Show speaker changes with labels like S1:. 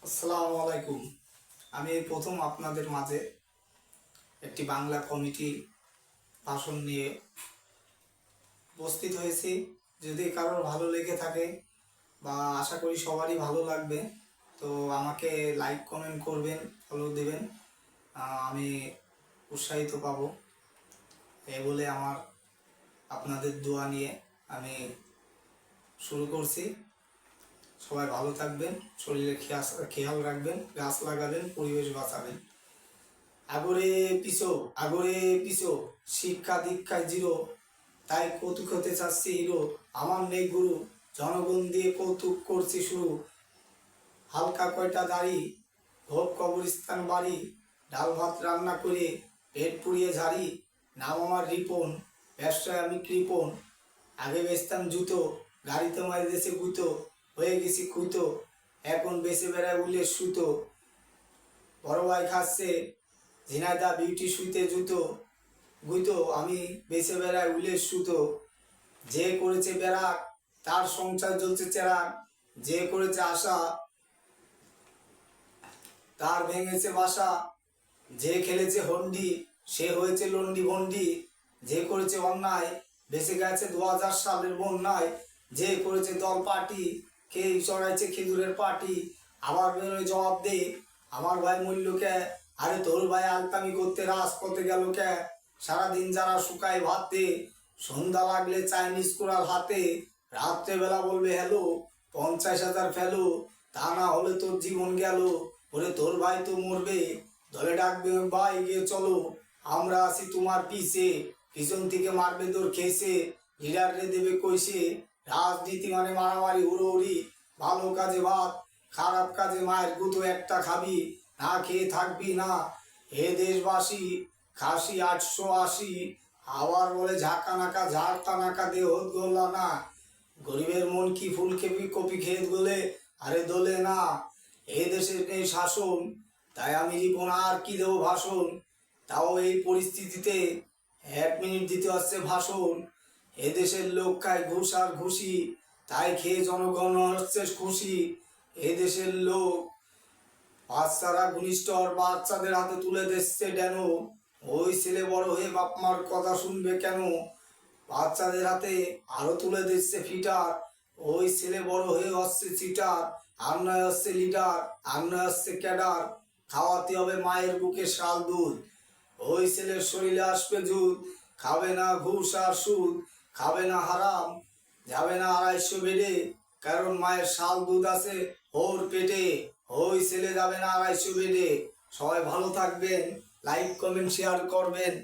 S1: আসসালামু আলাইকুম। আমি এই প্রথম আপনাদের মাঝে একটি বাংলা কমিটি ভাষণ নিয়ে উপস্থিত হয়েছি। যদি কারোর ভালো লেগে থাকে বা আশা করি সবারই ভালো লাগবে, তো আমাকে লাইক কমেন্ট করবেন, ফলো দেবেন। আমি উৎসাহিত পাবো। এই বলে আপনাদের দোয়া নিয়ে আমি শুরু করছি। সবাই ভালো থাকবেন, শরীরে খেয়াল রাখবেন, গাছ লাগাবেন, পরিবেশ বাঁচাবেন। আগরে পিছো আগরে পিছো, শিক্ষা দীক্ষায় জিরো, তাই কৌতুক হতে চাচ্ছি হিরো। আমার নেই গুরু, জনগণ দিয়ে কৌতুক করছি শুরু। হালকা কয়টা দাড়ি, ভোগ কবরস্থান বাড়ি, ডাল ভাত রান্না করে পেট পুড়িয়ে ঝাড়ি। নাম আমার রিপন, ব্যবসায় আমি কৃপণ। আগে বেচতাম জুতো, গাড়িতে মারি দেশে গুতো, হয়ে গেছি খুঁতো, এখন বেঁচে বেড়ায় উলের সুতো। বড় ভাই খাচ্ছে ঝিনাইদা বিউটি শুইতে জুতো, গুইতো আমি বেঁচে বেড়ায় উলের সুতো। যে করেছে বেড়াক, তার সংসার জ্বলছে চেরাক। যে করেছে আশা, তার ভেঙেছে বাসা। যে খেলেছে হন্ডি, সে হয়েছে লন্ডি ভন্ডি। যে করেছে অন্যায়, বেঁচে গেছে 2000 সালের বন্যায়। যে করেছে দল পার্টি, কে চড়াইছে খেজুরের পার্টি। আবার বেরোয় জবাব দে, আমার ভাই মূল্য কে। আরে তোর ভাই আলতামি করতে রাজপথে গেল কে। সারাদিন যারা শুকায় ভাতে, সন্ধ্যা লাগলে চাইনিজ কোরাল হাতে। রাত্রেবেলা বলবে হ্যালো, 50,000 ফেলো, তা না হলে তোর জীবন গেল। ওরে তোর ভাই তো মরবে, দলে ডাকবে ভাই গিয়ে চলো, আমরা আছি তোমার পিছে। পিছন থেকে মারবে তোর খেসে, লিডাররে দেবে কইসে। রাজনীতি মানে মারামারি হুড়োহুড়ি, ভালো কাজে ভাত, খারাপ কাজে মায়ের গুতো একটা খাবি, না খেয়ে থাকবি না। হে দেশবাসী, খাসি 880, আবার বলে ঝাঁকা নাকা ঝাড়তা নাকা দেহ গোল্লা না। গরিবের মন কি ফুল খেপি কপি খেত গোলে, আরে দোলে না। এ দেশের নেই শাসন, তাই আমি রিপন আর কি দেবো ভাষণ। তাও এই পরিস্থিতিতে 1 মিনিট দিতে হচ্ছে ভাষণ। এদেশের লোক খায় ঘুষ আর ঘুষি, তাই খেয়ে জনগণ হচ্ছে খুশি। এদেশের লোক বাচ্চারা ঘনিষ্ঠ আর বাচ্চাদের হাতে তুলে দিচ্ছে ডেন। ওই ছেলে বড় হয়ে বাপ মার কথা শুনবে কেন। বাচ্চাদের হাতে আরো তুলে দিচ্ছে ফিটার, ওই ছেলে বড় হয়ে হচ্ছে চিটার। আর নয় হচ্ছে লিডার, আর নয় হচ্ছে ক্যাডার। খাওয়াতে হবে মায়ের বুকে শাল দুধ, ওই ছেলের শরীরে আসবে জুদ। খাবে না ঘুষ আর সুদ, খাবে না হারাম, যাবে না 250 বেডে, কারণ মায়ের শাল দুধ আছে ওর পেটে। ওই ছেলে যাবে না 250 বেডে। সবাই ভালো থাকবেন, লাইক কমেন্ট শেয়ার করবেন।